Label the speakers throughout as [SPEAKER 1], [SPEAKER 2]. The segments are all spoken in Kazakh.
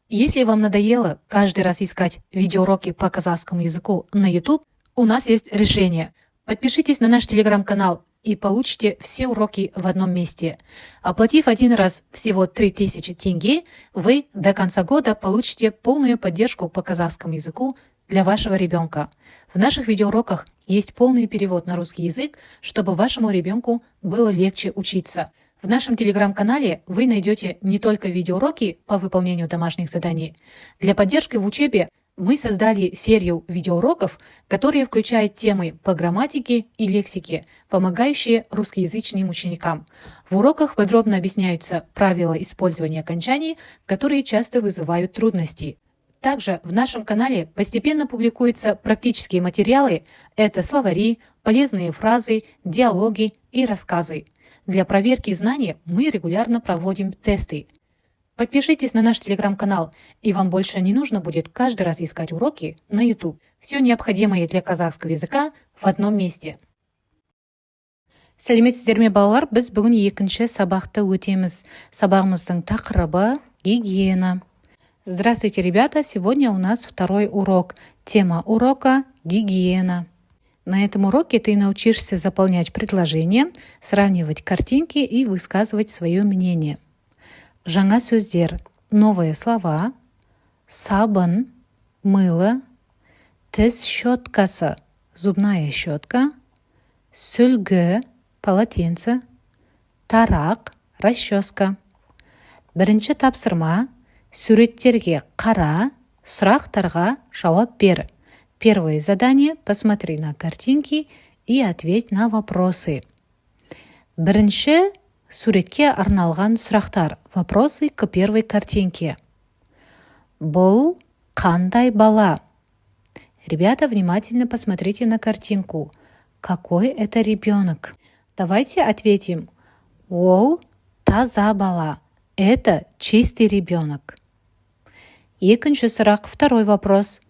[SPEAKER 1] Если вам надоело каждый раз искать видеоуроки по казахскому языку на YouTube, у нас есть решение. Подпишитесь на наш телеграм-канал и получите все уроки в одном месте. Оплатив один раз всего 3000 тенге, вы до конца года получите полную поддержку по казахскому языку для вашего ребенка. В наших видеоуроках есть полный перевод на русский язык, чтобы вашему ребенку было легче учиться. В нашем телеграм-канале вы найдете не только видеоуроки по выполнению домашних заданий. Для поддержки в учебе мы создали серию видеоуроков, которые включают темы по грамматике и лексике, помогающие русскоязычным ученикам. В уроках подробно объясняются правила использования окончаний, которые часто вызывают трудности. Также в нашем канале постепенно публикуются практические материалы. Это словари, полезные фразы, диалоги и рассказы. Для проверки знаний мы регулярно проводим тесты. Подпишитесь на наш телеграм-канал, и вам больше не нужно будет каждый раз искать уроки на YouTube. Все необходимое для казахского языка в одном месте. Сәлеметсіздер ме балалар, біз бүгін екінші сабақты өтеміз. Сабағымыздың тақырыбы гигиена. Здравствуйте, ребята! Сегодня у нас второй урок. Тема урока – гигиена. На этом уроке ты научишься заполнять предложения, сравнивать картинки и высказывать свое мнение. Жаңа сөздер, новые слова, сабын, мыло, тіс щеткасы, зубная щетка, сүлгі, полотенце, тарақ, расческа. Бірінші тапсырма, суреттерге қара, сұрақтарға жауап бер. Первое задание – посмотри на картинки и ответь на вопросы. Бірінші суретке арналған сұрақтар. Вопросы к первой картинке. Бұл қандай бала? Ребята, внимательно посмотрите на картинку. Какой это ребенок? Давайте ответим. Ол таза бала. Это чистый ребенок. Екінші сұрақ, второй вопрос.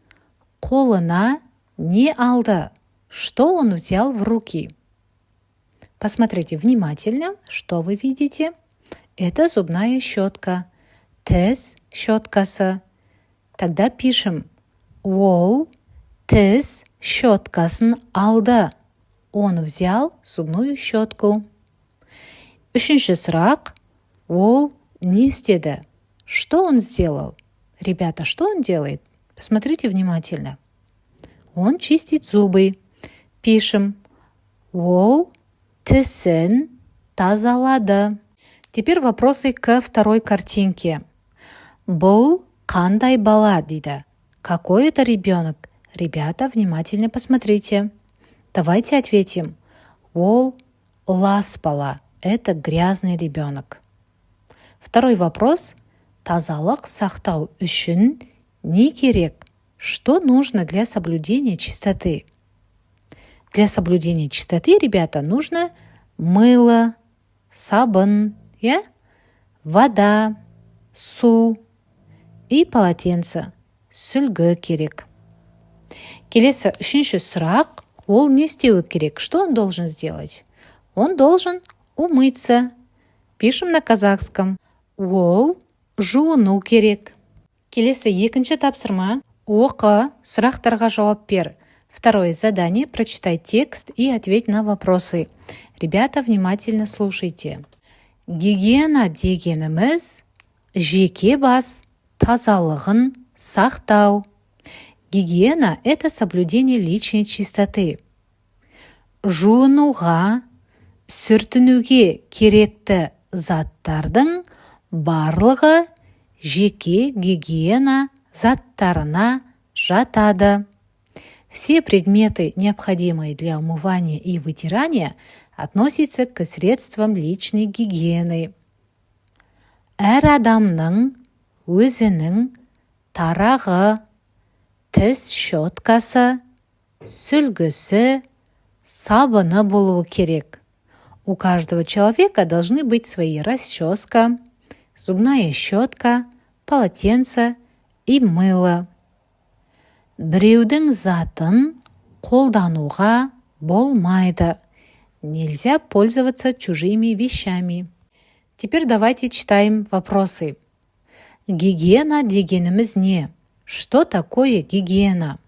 [SPEAKER 1] Қолына не алды? Что он взял в руки? Посмотрите внимательно, что вы видите. Это зубная щетка. Тіс щеткасы. Тогда пишем. Ол тіс щеткасын алды. Он взял зубную щетку. Үшінші сұрақ. Ол не істеді? Что он сделал? Ребята, что он делает? Посмотрите внимательно. Он чистит зубы. Пишем. Ол тісін тазалады. Теперь вопросы к второй картинке. Бұл қандай бала дейді? Какой это ребенок? Ребята, внимательно посмотрите. Давайте ответим. Ол лас бала. Это грязный ребенок. Второй вопрос. Тазалық сақтау үшін не керек? Что нужно для соблюдения чистоты? Для соблюдения чистоты, ребята, нужно мыло, сабын, вода, су и полотенце. Сүлгі керек. Келесі үшінші сұрақ. Ол не істеуі керек? Что он должен сделать? Он должен умыться. Пишем на казахском. Ол жуыну керек. Келесі екінші тапсырма. Оқы, сұрақтарға жауап бер. Второе задание. Прочитай текст и ответь на вопросы. Ребята, внимательно слушайте. Гигиена дегеніміз жеке бас тазалығын сақтау. Гигиена – это соблюдение личной чистоты. Жуынуға, сүртінуге керекті заттардың барлығы жеке гигиена заттарына жатады. Все предметы, необходимые для умывания и вытирания, относятся к средствам личной гигиены. Әр адамның өзінің тарағы, тіс щеткасы, сүлгісі, сабыны болуы керек. У каждого человека должны быть свои расческа, зубная щетка, полотенце и мыло. Біреудің затын қолдануға болмайды. Нельзя пользоваться чужими вещами. Теперь давайте читаем вопросы. Гигиена дегеніміз не? Что такое гигиена?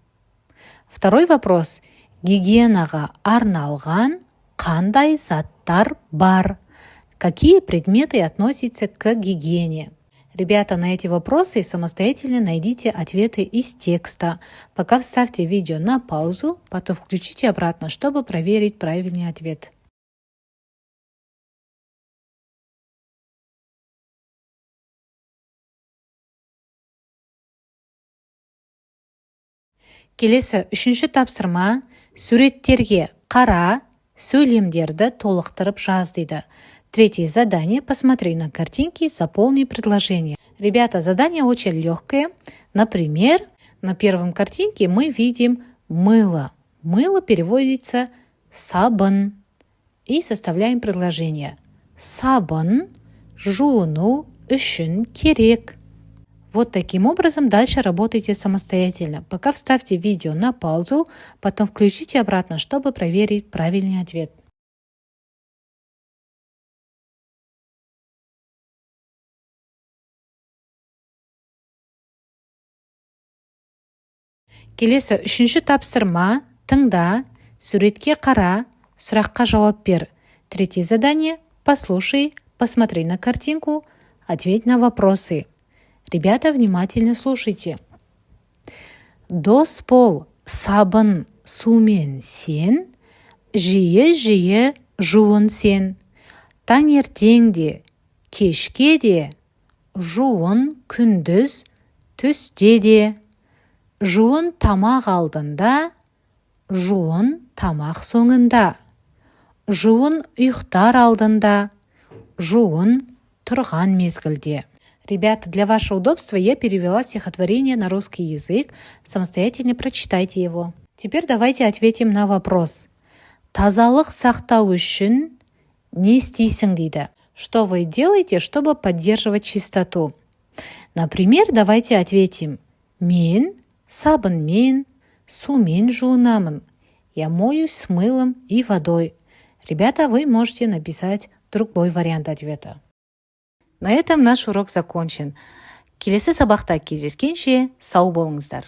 [SPEAKER 1] Второй вопрос. Гигиенаға арналған қандай заттар бар? Какие предметы относятся к гигиене? Ребята, на эти вопросы самостоятельно найдите ответы из текста. Пока вставьте видео на паузу, потом включите обратно, чтобы проверить правильный ответ. Келесі үшінші тапсырма, суреттерге қара, сөйлемдерді толықтырып жаз дейді. Третье задание. Посмотри на картинки, заполни предложение. Ребята, задание очень легкое. Например, на первом картинке мы видим мыло. Мыло переводится сабын. И составляем предложение. Сабын жууну үшін керек. Вот таким образом дальше работайте самостоятельно. Пока вставьте видео на паузу, потом включите обратно, чтобы проверить правильный ответ. Келесі үшінші тапсырма, тыңда, суретке қара, сұраққа жауап бер. Третье задание. Послушай, посмотри на картинку, ответь на вопросы. Ребята, внимательно слушайте. Дос бол сабын сумен сен, жиі жуын сен. Таңертең де, кешке де, жуын күндіз, түсте де. Жуын тамақ алдында, жуын тамақ соңында. Жуын ұйықтар алдында, жуын тұрған мезгілде. Ребята, для вашего удобства я перевела стихотворение на русский язык. Самостоятельно прочитайте его. Теперь давайте ответим на вопрос. Тазалық сақтау үшін не істейсің дейді? Что вы делаете, чтобы поддерживать чистоту? Например, давайте ответим. Мен сабынмен, сумен жуынамын. Я моюсь с мылом и водой. Ребята, вы можете написать другой вариант ответа. На этом наш урок закончен. Келесі сабақта кездескенше сау болыңыздар.